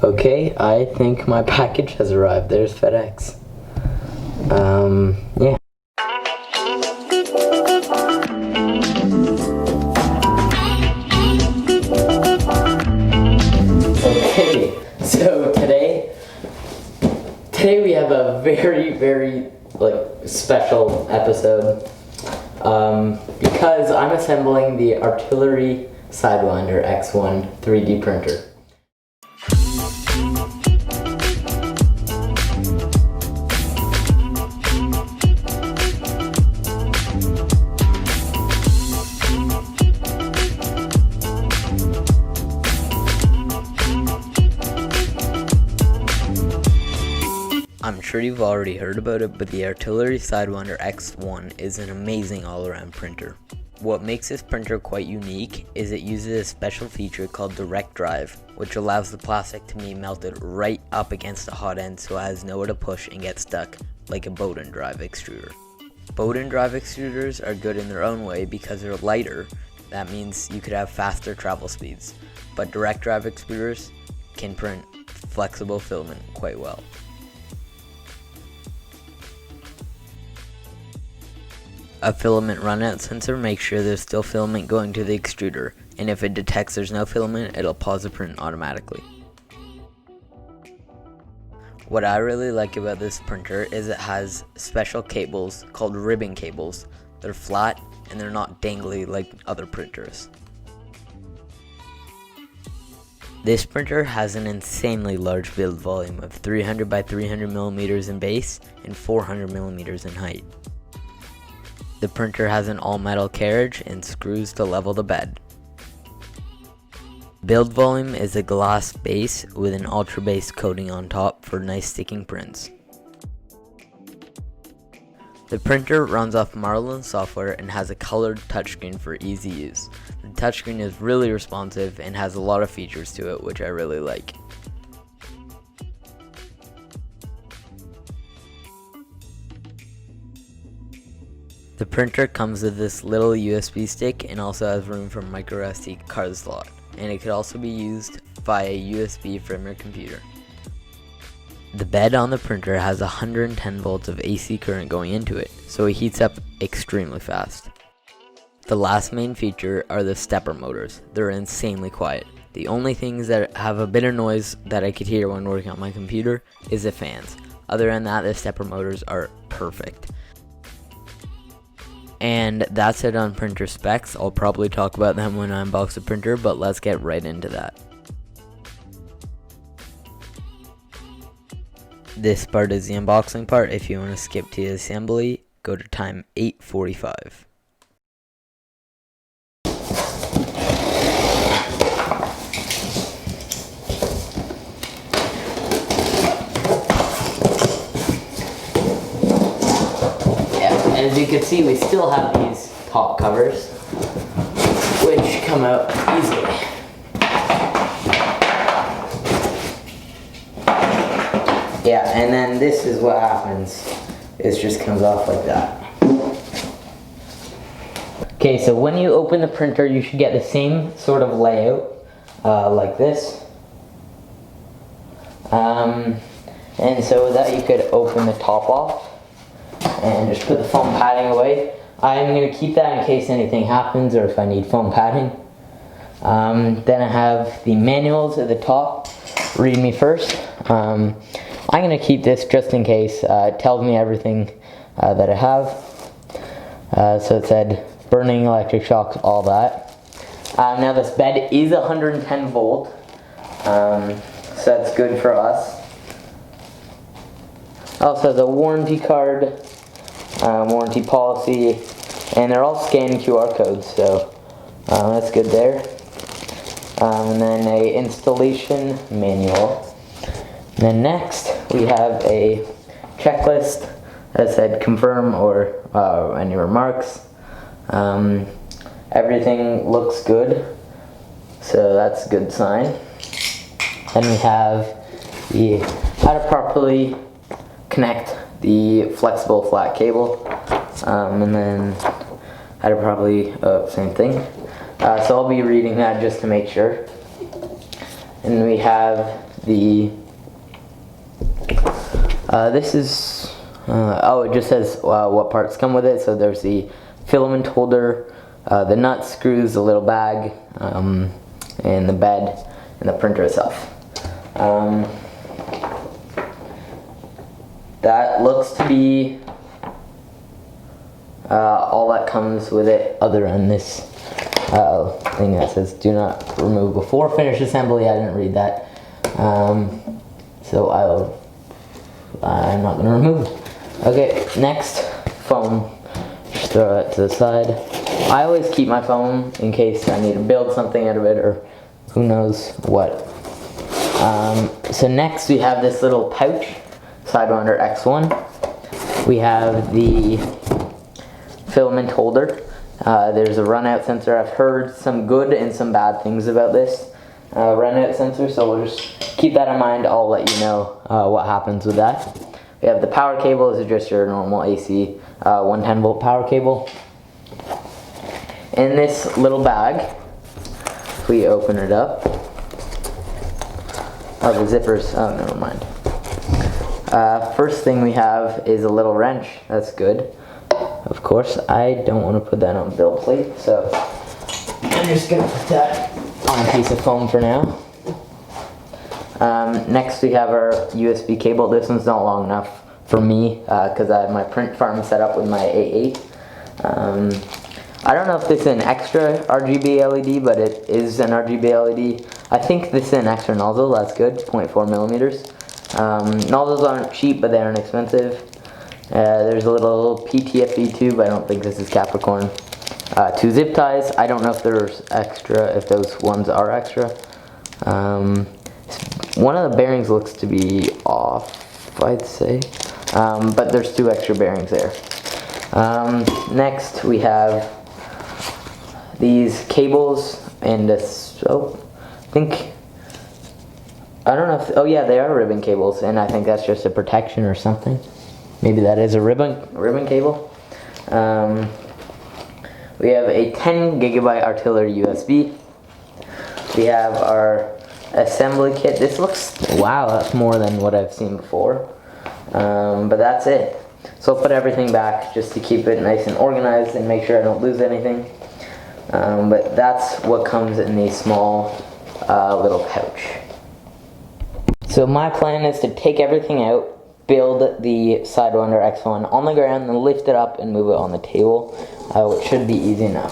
Okay, I think my package has arrived. There's FedEx. Yeah. Okay, so today we have a very special episode because I'm assembling the Artillery Sidewinder X1 3D printer. I'm sure you've already heard about it, but the Artillery Sidewinder X1 is an amazing all-around printer. What makes this printer quite unique is it uses a special feature called direct drive, which allows the plastic to be melted right up against the hot end so it has nowhere to push and get stuck, like a boat and drive extruder. Boat and drive extruders are good in their own way because they're lighter. That means you could have faster travel speeds, but direct drive extruders can print flexible filament quite well. A filament runout sensor makes sure there's still filament going to the extruder, and if it detects there's no filament, it'll pause the print automatically. What I really like about this printer is it has special cables called ribbon cables. They're flat and they're not dangly like other printers. This printer has an insanely large build volume of 300 by 300 millimeters in base and 400 millimeters in height. The printer has an all-metal carriage and screws to level the bed. Build volume is a glass base with an ultra base coating on top for nice sticking prints. The printer runs off Marlin software and has a colored touchscreen for easy use. The touchscreen is really responsive and has a lot of features to it, which I really like. The printer comes with this little USB stick and also has room for micro SD card slot, and it could also be used via USB from your computer. The bed on the printer has 110 volts of AC current going into it, so it heats up extremely fast. The last main feature are the stepper motors. They're insanely quiet. The only things that have a bit of noise that I could hear when working on my computer is the fans. Other than that, the stepper motors are perfect. And that's it on printer specs. I'll probably talk about them when I unbox the printer, but let's get right into that. This part is the unboxing part. If you want to skip to the assembly, go to time 8:45. As you can see, we still have these top covers, which come out easily. Yeah, and then this is what happens. It just comes off like that. Okay, so when you open the printer, you should get the same sort of layout, like this. And so with that, you could open the top off and just put the foam padding away. I'm going to keep that in case anything happens or if I need foam padding. Then I have the manuals at the top. Read me first. I'm going to keep this just in case. It tells me everything that I have. So it said burning, electric shocks, all that. Now this bed is 110 volt, so that's good for us. Also has a warranty card, warranty policy, and they're all scanned QR codes, so that's good there. And then a installation manual. And then next we have a checklist that said confirm or any remarks. Everything looks good, so that's a good sign. Then we have the how to properly connect the flexible flat cable, and then how to probably same thing. So I'll be reading that just to make sure. And we have the, this is, oh, it just says what parts come with it. So there's the filament holder, the nuts, screws, the little bag, and the bed, and the printer itself. That looks to be all that comes with it, other than this thing that says do not remove before finish assembly. I didn't read that, so I'm not going to remove it. Okay, next, phone. Just throw that to the side. I always keep my phone in case I need to build something out of it, or who knows what. So next we have this little pouch, Sidewinder X1. We have the filament holder. There's a run-out sensor. I've heard some good and some bad things about this run-out sensor, so we'll just keep that in mind. I'll let you know what happens with that. We have the power cable. This is just your normal AC 110 volt power cable. In this little bag, if we open it up, oh, the zippers, oh, never mind. First thing we have is a little wrench. That's good. Of course, I don't want to put that on the build plate, so I'm just going to put that on a piece of foam for now. Next we have our USB cable. This one's not long enough for me because I have my print farm set up with my A8. I don't know if this is an extra RGB LED, but it is an RGB LED. I think this is an extra nozzle. That's good, 0.4 millimeters. Nozzles aren't cheap, but they aren't expensive. There's a little PTFE tube. I don't think this is Capricorn. 2 zip ties. I don't know if there's extra, if those ones are extra. One of the bearings looks to be off, I'd say. But there's 2 extra bearings there. Next we have these cables and this, oh, I don't know if, oh yeah, they are ribbon cables, and I think that's just a protection or something. Maybe that is a ribbon cable. We have a 10 gigabyte artillery USB. We have our assembly kit. This looks, wow, that's more than what I've seen before. But that's it. So I'll put everything back just to keep it nice and organized and make sure I don't lose anything. But that's what comes in the small little pouch. So my plan is to take everything out, build the Sidewinder X1 on the ground, then lift it up and move it on the table, which should be easy enough.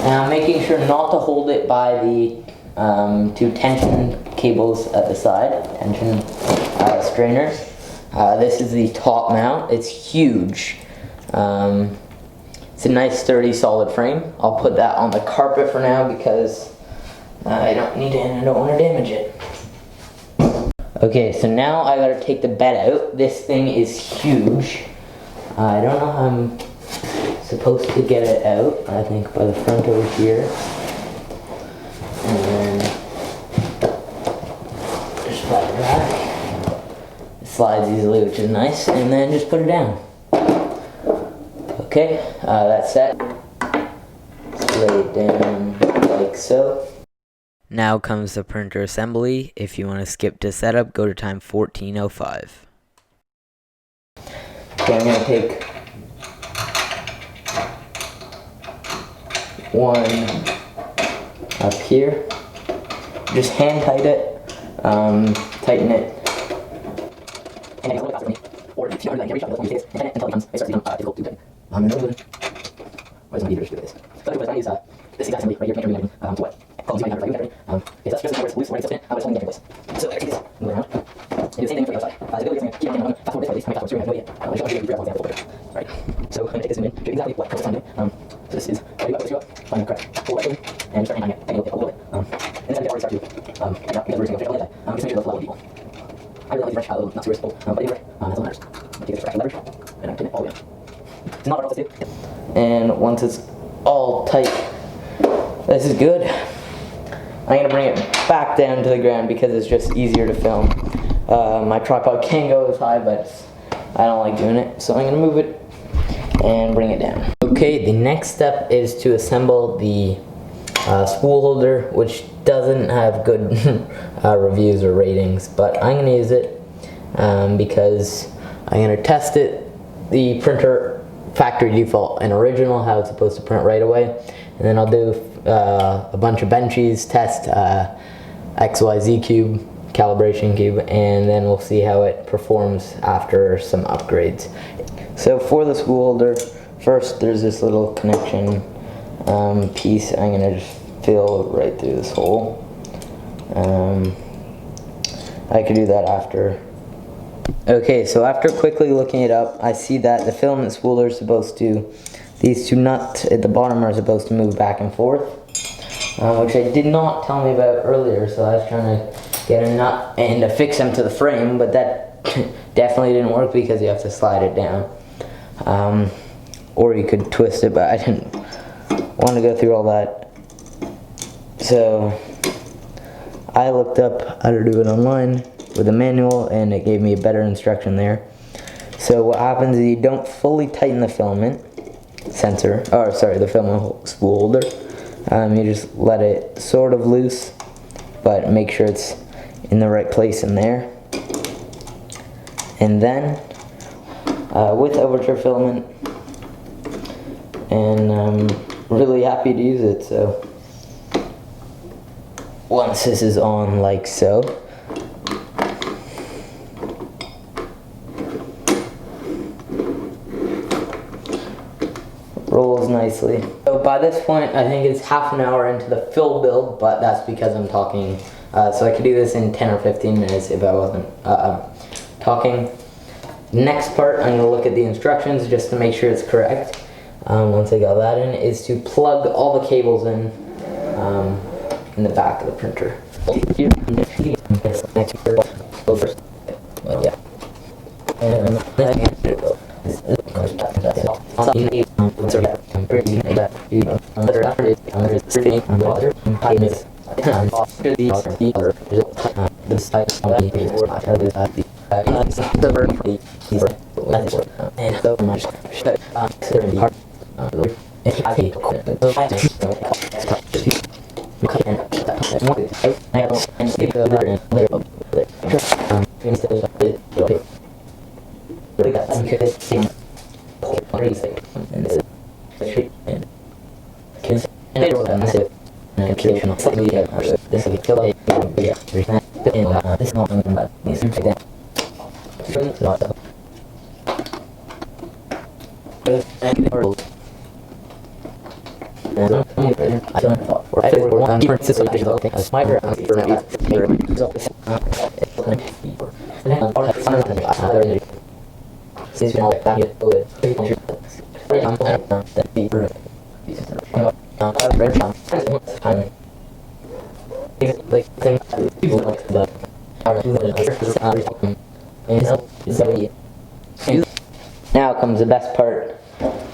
Now making sure not to hold it by the 2 tension cables at the side, tension strainers. This is the top mount. It's huge. It's a nice sturdy solid frame. I'll put that on the carpet for now because I don't need it and I don't want to damage it. Okay, so now I gotta take the bed out. This thing is huge. I don't know how I'm supposed to get it out. I think by the front over here. And then just slide it back. It slides easily, which is nice. And then just put it down. Okay, that's set. Just lay it down like so. Now comes the printer assembly. If you want to skip to setup, go to time 14:05. Okay, I'm going to take one up here. Just hand tight it, tighten it. And it's a little faster for me. Or if you can't reach out with the until it becomes, it starts to become difficult to tighten. I'm going to why is my heater do this? So I'm use this exact assembly right here, can't really to what? Called my battery. Okay, so that's just where it's loose, where it's in it, it's holding it in place. So I take this, move it around. And do the same thing for the outside. So go keep it down, fast forward this way, fast forward through, I have no idea. I'll show you a grab example. Right. So I'm going to take this in, show you exactly what process I'm doing. So this is, I do up, find the correct, pull right through, and start handing it, and you'll a little bit. And then I already start to, end up, because we're just going to check all that. Just make sure the level of people. I really like the wrench, not super versatile, but either way, that's what matters. I take this extra leverage, and I turn it all the way up. It's not hard to do. And once it's all tight, this is good. I'm going to bring it back down to the ground because it's just easier to film. My tripod can go as high, but I don't like doing it, so I'm going to move it and bring it down. Okay, the next step is to assemble the spool holder, which doesn't have good reviews or ratings, but I'm going to use it because I'm going to test it, the printer factory default and original, how it's supposed to print right away, and then I'll do a bunch of benchies, test XYZ cube, calibration cube, and then we'll see how it performs after some upgrades. So for the spool holder, first there's this little connection piece I'm going to just fill right through this hole. I could do that after. Okay, so after quickly looking it up, I see that the filament spooler is supposed to, these two nuts at the bottom are supposed to move back and forth, which I did not tell me about earlier, so I was trying to get a nut and affix them to the frame, but that definitely didn't work because you have to slide it down. Or you could twist it, but I didn't want to go through all that. So I looked up how to do it online with a manual, and it gave me a better instruction there. So what happens is you don't fully tighten the filament sensor, or sorry, the filament spool holder. You just let it sort of loose, but make sure it's in the right place in there. And then with overture filament, and I'm really happy to use it. So once this is on like so, rolls nicely. So by this point I think it's half an hour into the fill build, but that's because I'm talking, so I could do this in 10 or 15 minutes if I wasn't talking. Next part, I'm going to look at the instructions just to make sure it's correct. Once I got that in, is to plug all the cables in the back of the printer. Now comes the best part.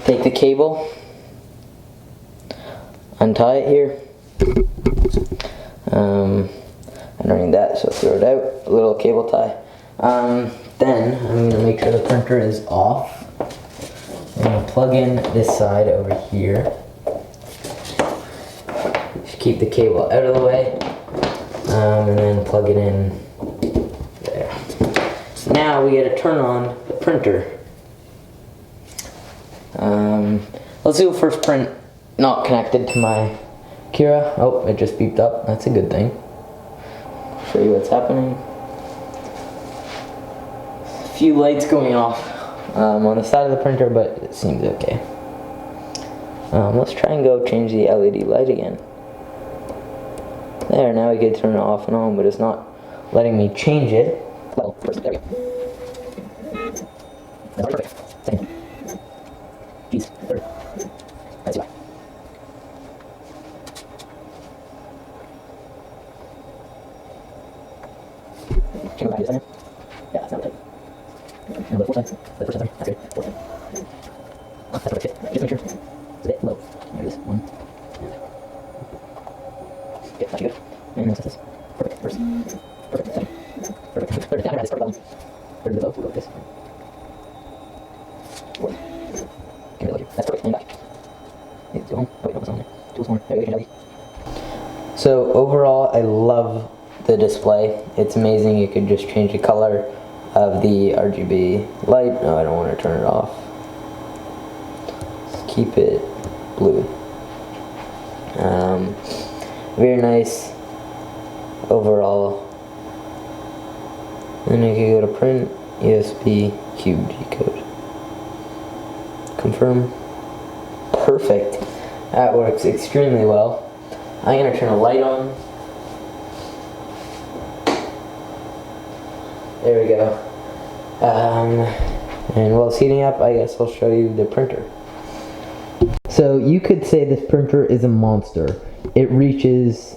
Take the cable, untie it here. I don't need that, so throw it out. A little cable tie. Then I'm going to make sure the printer is off. I'm going to plug in this side over here. Just keep the cable out of the way, and then plug it in there. Now we get to turn on the printer. Let's do a first print not connected to my Kira. Oh, it just beeped up. That's a good thing. Show you what's happening. A few lights going off on the side of the printer, but it seems okay. Let's try and go change the LED light again. There, now we can turn it off and on, but it's not letting me change it. Well, first, there we go. That's perfect. Second. Jeez. Third. That's right. Change it back to the center. Yeah, that's not right. And the fourth side. The first side. That's good. Fourth side. Oh, that's perfect. Just make sure it's a bit low. There it is. One. Okay, that's good. And then this. Perfect. First. Perfect. Second. Perfect. Third. Down. Perfect button. So overall, I love the display. It's amazing. You could just change the color of the RGB light. No, I don't want to turn it off. Just keep it blue. Very nice overall. Then I can go to print, USB, cube G-code. Confirm. Perfect. That works extremely well. I'm going to turn a light on. There we go. And while it's heating up, I guess I'll show you the printer. So you could say this printer is a monster. It reaches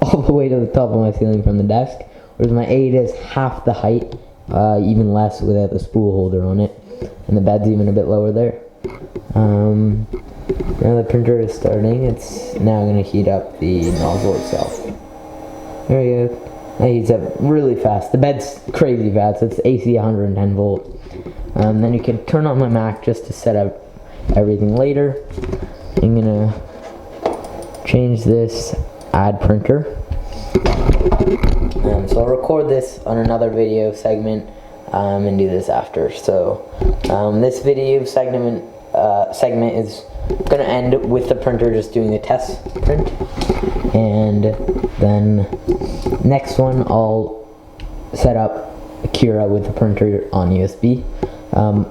all the way to the top of my ceiling from the desk, whereas my 8 is half the height, even less without the spool holder on it, and the bed's even a bit lower there. Now the printer is starting. It's now going to heat up the nozzle itself. There we go. It heats up really fast. The bed's crazy fast. It's AC 110 volt. Then you can turn on my Mac just to set up everything later. I'm gonna change this, add printer. So I'll record this on another video segment and do this after. So this video segment is gonna end with the printer just doing the test print, and then next one I'll set up Cura with the printer on USB,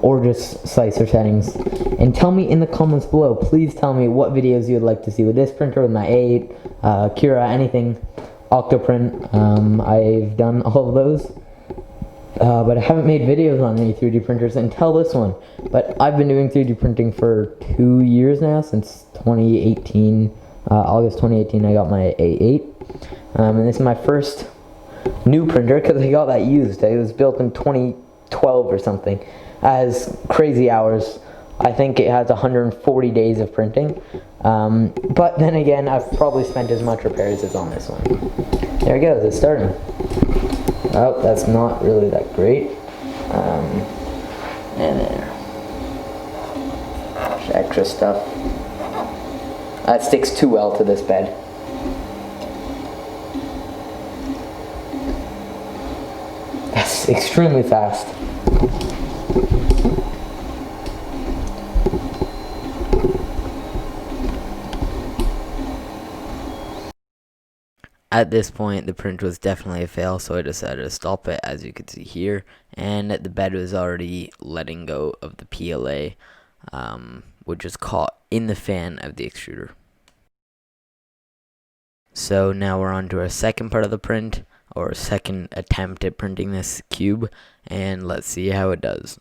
or just slicer settings. And tell me in the comments below, please tell me what videos you would like to see with this printer, with my 8, Cura, anything, Octoprint. I've done all of those, but I haven't made videos on any 3D printers until this one. But I've been doing 3D printing for 2 years now, since 2018, August 2018 I got my A8, and this is my first new printer because I got that used. It was built in 2012 or something. It has crazy hours. I think it has 140 days of printing, but then again, I've probably spent as much repairs as on this one. There it goes, it's starting. Oh, that's not really that great. And there. There's extra stuff. That sticks too well to this bed. That's extremely fast. At this point, the print was definitely a fail, so I decided to stop it, as you can see here, and the bed was already letting go of the PLA, which was caught in the fan of the extruder. So now we're on to our second part of the print, or second attempt at printing this cube, and let's see how it does.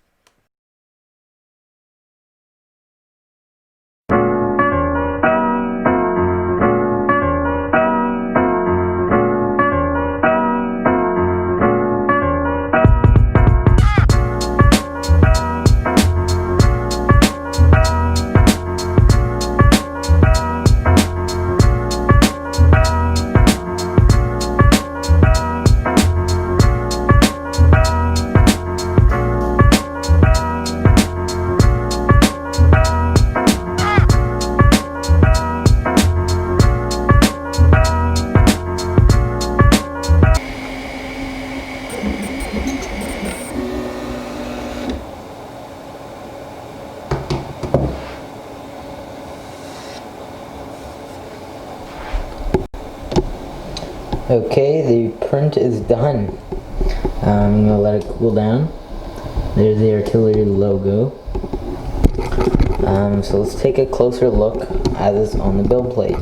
Okay, the print is done. I'm gonna let it cool down. There's the artillery logo. So let's take a closer look at this on the build plate.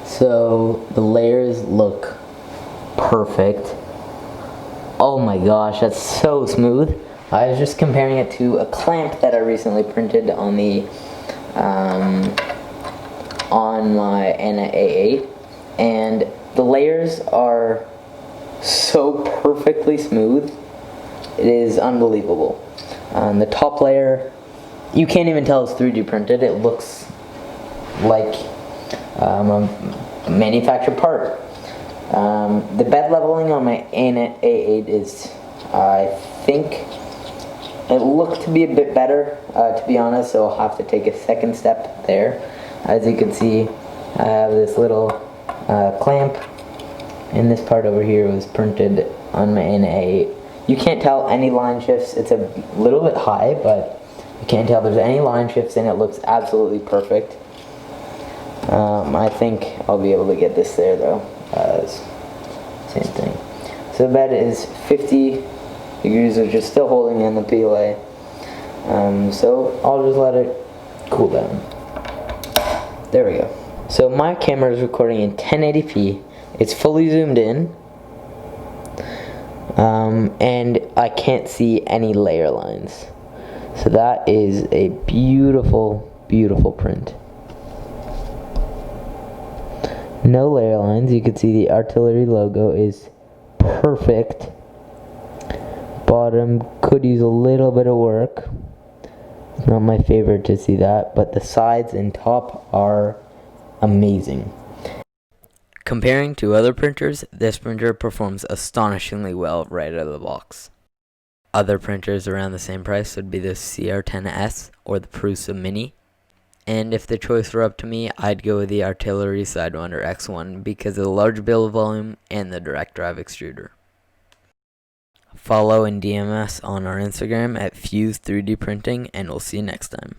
So the layers look perfect. Oh my gosh, that's so smooth. I was just comparing it to a clamp that I recently printed on the on my Anna A8, and the layers are so perfectly smooth. It is unbelievable. The top layer, you can't even tell it's 3D printed. It looks like a manufactured part. The bed leveling on my Anna A8 is, I think, It looked to be a bit better, to be honest, so I'll have to take a second step there. As you can see, I have this little clamp, and this part over here was printed on my NA. You can't tell any line shifts. It's a little bit high, but you can't tell there's any line shifts, and it looks absolutely perfect. I think I'll be able to get this there though. Same thing. So the bed is 50 degrees, which is still holding in the PLA. So I'll just let it cool down. There we go. So my camera is recording in 1080p. It's fully zoomed in. And I can't see any layer lines. So that is a beautiful, beautiful print. No layer lines. You can see the artillery logo is perfect. Bottom could use a little bit of work. It's not my favorite to see that, but the sides and top are amazing. Comparing to other printers, this printer performs astonishingly well right out of the box. Other printers around the same price would be the CR10S or the Prusa Mini. And if the choice were up to me, I'd go with the Artillery Sidewinder X1 because of the large build volume and the direct drive extruder. Follow and DM us on our Instagram at Fuse 3D Printing, and we'll see you next time.